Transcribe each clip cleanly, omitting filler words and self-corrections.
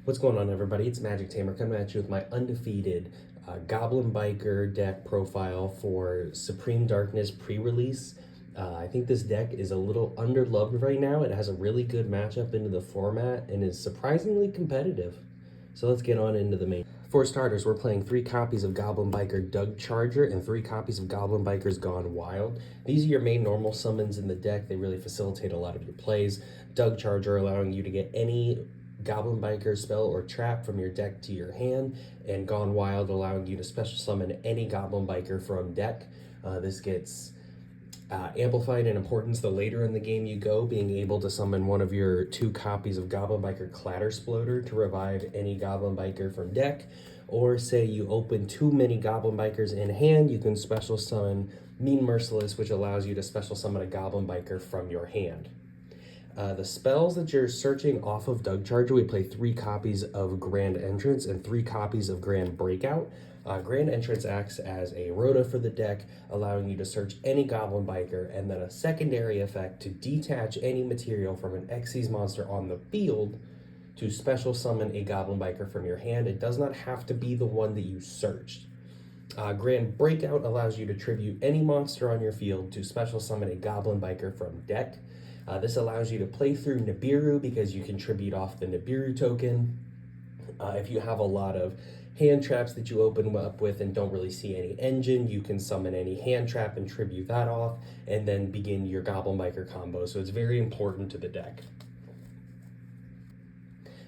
What's going on, everybody? It's Magic Tamer coming at you with my Undefeated Goblin Biker deck profile for Supreme Darkness pre-release. I think this deck is a little underloved right now. It has a really good matchup into the format and is surprisingly competitive. So let's get on into the main. For starters, we're playing 3 copies of Goblin Biker Doug Charger and 3 copies of Goblin Bikers Gone Wild. These are your main normal summons in the deck. They really facilitate a lot of your plays. Doug Charger allowing you to get any Goblin Biker spell or trap from your deck to your hand, and Gone Wild allowing you to special summon any Goblin Biker from deck. This gets amplified in importance the later in the game you go, being able to summon one of your 2 copies of Goblin Biker Clattersploder to revive any Goblin Biker from deck. Or say you open too many Goblin Bikers in hand, you can special summon Mean Merciless, which allows you to special summon a Goblin Biker from your hand. The spells that you're searching off of Doug Charger, we play 3 copies of Grand Entrance and 3 copies of Grand Breakout. Grand Entrance acts as a rota for the deck, allowing you to search any Goblin Biker, and then a secondary effect to detach any material from an Xyz monster on the field to special summon a Goblin Biker from your hand. It does not have to be the one that you searched. Grand Breakout allows you to tribute any monster on your field to special summon a Goblin Biker from deck. This allows you to play through Nibiru because you can tribute off the Nibiru token. If you have a lot of hand traps that you open up with and don't really see any engine, you can summon any hand trap and tribute that off, and then begin your Goblin Biker combo. So it's very important to the deck.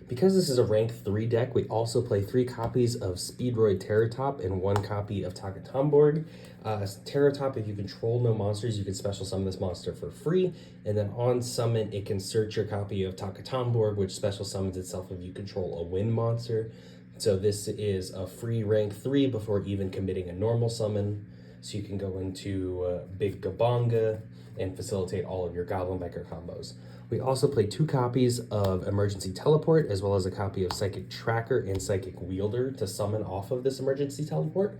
Because this is a rank 3 deck, we also play 3 copies of Speedroid Terratop and 1 copy of Takatomborg. Terratop, if you control no monsters, you can special summon this monster for free, and then on summon, it can search your copy of Takatomborg, which special summons itself if you control a wind monster. So this is a free rank 3 before even committing a normal summon. So you can go into Big Gabonga and facilitate all of your Goblin Biker combos. We also play 2 copies of Emergency Teleport, as well as a copy of Psychic Tracker and Psychic Wielder to summon off of this Emergency Teleport.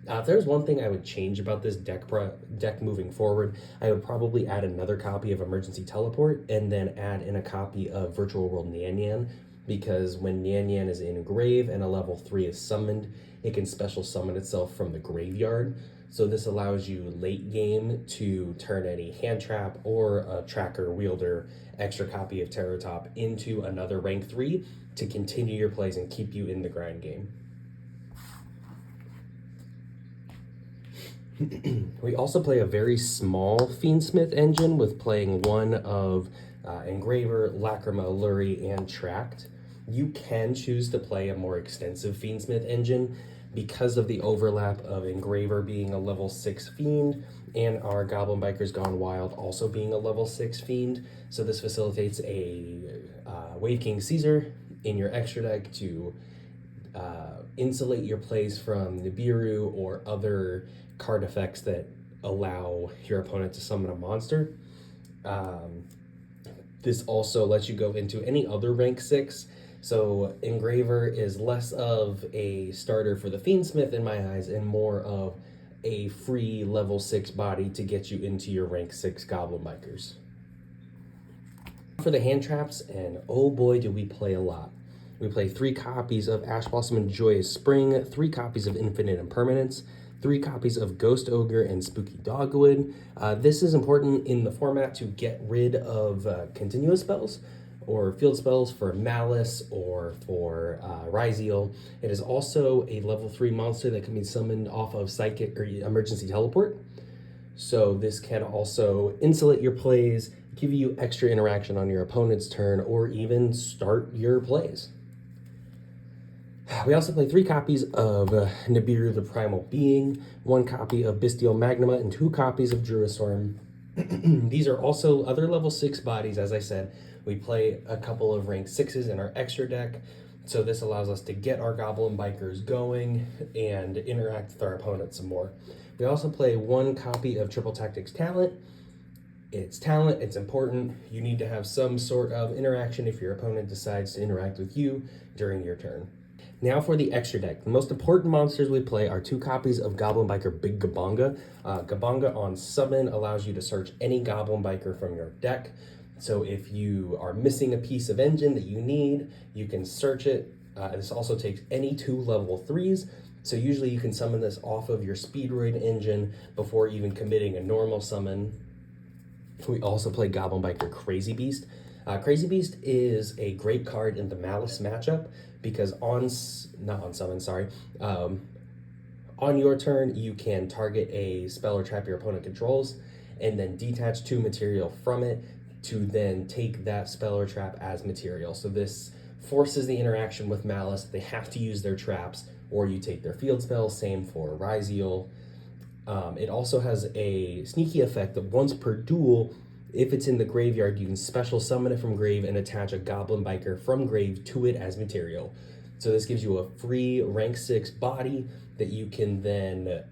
If there's one thing I would change about this deck moving forward, I would probably add another copy of Emergency Teleport and then add in a copy of Virtual World Nyan Nyan, because when Nyan Nyan is in grave and a level 3 is summoned, it can special summon itself from the graveyard. So this allows you late game to turn any hand trap or a tracker wielder extra copy of Terratop into another rank 3 to continue your plays and keep you in the grind game. We also play a very small Fiendsmith engine with playing 1 of Engraver, Lacrima, Lurie, and Tract. You can choose to play a more extensive Fiendsmith engine because of the overlap of Engraver being a level 6 Fiend and our Goblin Bikers Gone Wild also being a level 6 Fiend. So this facilitates a Wave King Caesar in your extra deck to insulate your plays from Nibiru or other card effects that allow your opponent to summon a monster. This also lets you go into any other rank 6. So Engraver is less of a starter for the Fiendsmith in my eyes and more of a free level 6 body to get you into your rank 6 Goblin Bikers. For the hand traps, and oh boy do we play a lot. We play 3 copies of Ash Blossom and Joyous Spring, 3 copies of Infinite Impermanence, 3 copies of Ghost Ogre and Spooky Dogwood. This is important in the format to get rid of continuous spells or field spells for Malice or for Ryzeal. It is also a level 3 monster that can be summoned off of Psychic or Emergency Teleport. So this can also insulate your plays, give you extra interaction on your opponent's turn, or even start your plays. We also play 3 copies of Nibiru the Primal Being, 1 copy of Bestial Magnuma, and 2 copies of Druistorm. These are also other level 6 bodies. As I said, we play a couple of rank 6s in our extra deck, so this allows us to get our Goblin Bikers going and interact with our opponent some more. We also play 1 copy of Triple Tactics Talent. It's talent, it's important. You need to have some sort of interaction if your opponent decides to interact with you during your turn. Now for the extra deck. The most important monsters we play are 2 copies of Goblin Biker Big Gabonga. Gabonga on summon allows you to search any Goblin Biker from your deck. So if you are missing a piece of engine that you need, you can search it, This also takes any 2 level 3s, so usually you can summon this off of your Speedroid engine before even committing a normal summon. We also play Goblin Biker Crazy Beast. Crazy Beast is a great card in the Malice matchup because on your turn you can target a spell or trap your opponent controls and then detach 2 material from it to then take that spell or trap as material. So this forces the interaction with Malice. They have to use their traps, or you take their field spell. Same for Ryziel. It also has a sneaky effect that once per duel, if it's in the graveyard, you can special summon it from grave and attach a Goblin Biker from grave to it as material. So this gives you a free rank 6 body that you can then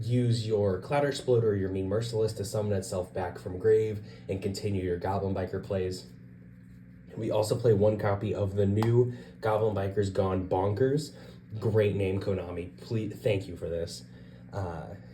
use your Cloud Exploder or your Mean Merciless to summon itself back from grave and continue your Goblin Biker plays. We also play 1 copy of the new Goblin Bikers Gone Bonkers. Great name, Konami. Please, thank you for this.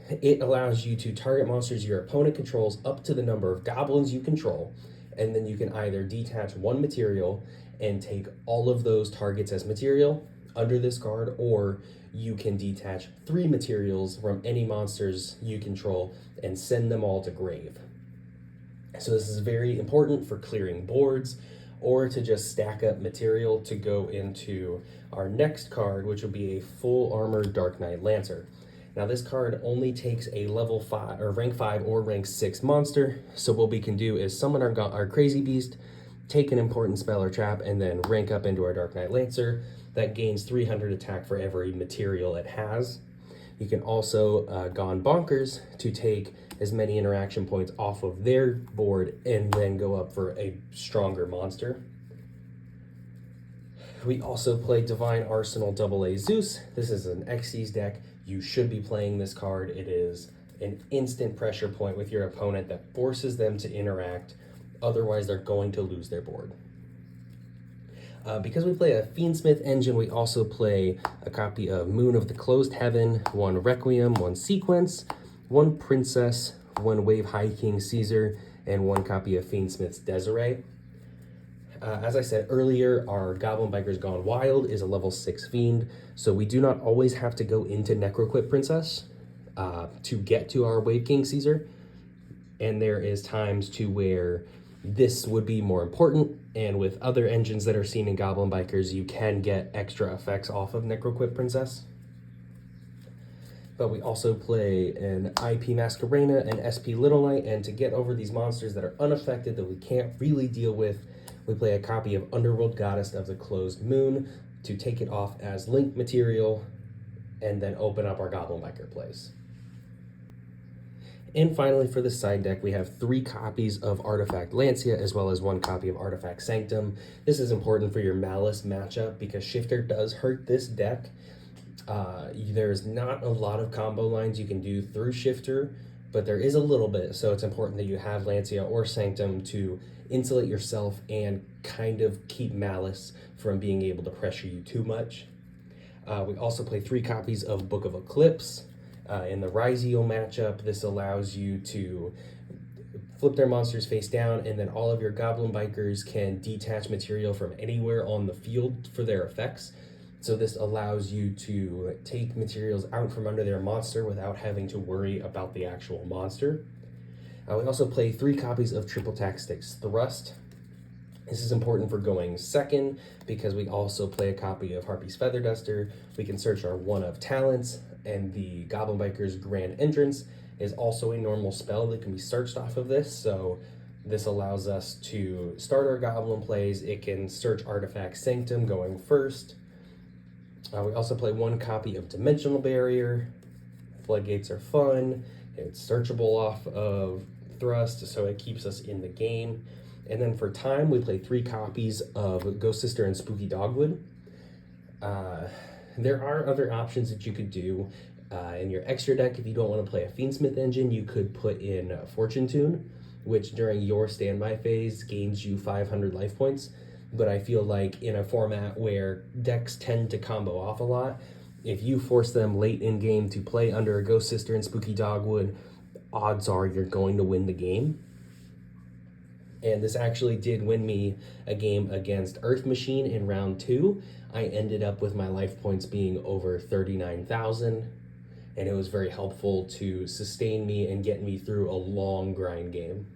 It allows you to target monsters your opponent controls up to the number of goblins you control, and then you can either detach 1 material and take all of those targets as material under this card, or you can detach 3 materials from any monsters you control and send them all to grave. So this is very important for clearing boards or to just stack up material to go into our next card, which will be a full armor Dark Knight Lancer. Now this card only takes a level 5 or rank 5 or rank 6 monster. So what we can do is summon our Crazy Beast, take an important spell or trap, and then rank up into our Dark Knight Lancer. That gains 300 attack for every material it has. You can also Gone Bonkers to take as many interaction points off of their board and then go up for a stronger monster. We also play Divine Arsenal AA Zeus. This is an Xyz deck. You should be playing this card. It is an instant pressure point with your opponent that forces them to interact. Otherwise, they're going to lose their board. Because we play a Fiendsmith engine, we also play a copy of Moon of the Closed Heaven, 1 Requiem, 1 Sequence, 1 Princess, 1 Wave High King Caesar, and 1 copy of Fiendsmith's Desiree. As I said earlier, our Goblin Bikers Gone Wild is a level 6 Fiend, so we do not always have to go into Necroquip Princess to get to our Wave King Caesar, and there is times to where this would be more important, and with other engines that are seen in Goblin Bikers, you can get extra effects off of Necroquip Princess. But we also play an IP Masquerena and SP Little Knight, and to get over these monsters that are unaffected that we can't really deal with, we play a copy of Underworld Goddess of the Closed Moon to take it off as link material and then open up our Goblin Biker plays. And finally, for the side deck, we have 3 copies of Artifact Lancia as well as 1 copy of Artifact Sanctum. This is important for your Malice matchup because Shifter does hurt this deck. There's not a lot of combo lines you can do through Shifter, but there is a little bit, so it's important that you have Lancia or Sanctum to insulate yourself and kind of keep Malice from being able to pressure you too much. We also play 3 copies of Book of Eclipse. In the Ryziel matchup, this allows you to flip their monsters face down, and then all of your Goblin Bikers can detach material from anywhere on the field for their effects. So this allows you to take materials out from under their monster without having to worry about the actual monster. We also play 3 copies of Triple Tactics Thrust. This is important for going second because we also play a copy of Harpy's Feather Duster. We can search our 1 of Talents, and the Goblin Biker's Grand Entrance is also a normal spell that can be searched off of this, so this allows us to start our Goblin plays. It can search Artifact Sanctum going first. We also play 1 copy of Dimensional Barrier. Floodgates are fun. It's searchable off of Thrust, so it keeps us in the game. And then for time, we play 3 copies of Ghost Sister and Spooky Dogwood. There are other options that you could do. In your extra deck, if you don't want to play a Fiendsmith engine, you could put in Fortune Tune, which during your standby phase gains you 500 life points. But I feel like in a format where decks tend to combo off a lot, if you force them late in game to play under a Ghost Sister and Spooky Dogwood, odds are you're going to win the game. And this actually did win me a game against Earth Machine in round 2. I ended up with my life points being over 39,000, and it was very helpful to sustain me and get me through a long grind game.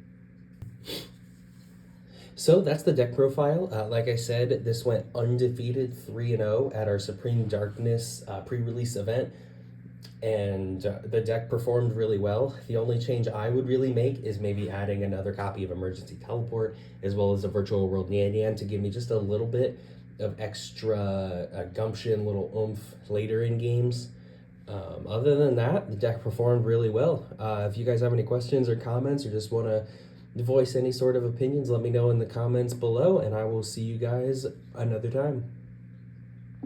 So that's the deck profile. Like I said, this went undefeated 3-0 at our Supreme Darkness pre-release event, and the deck performed really well. The only change I would really make is maybe adding another copy of Emergency Teleport as well as a Virtual World Nyan to give me just a little bit of extra gumption, little oomph later in games. Other than that, the deck performed really well. If you guys have any questions or comments or just want to voice any sort of opinions, let me know in the comments below, and I will see you guys another time.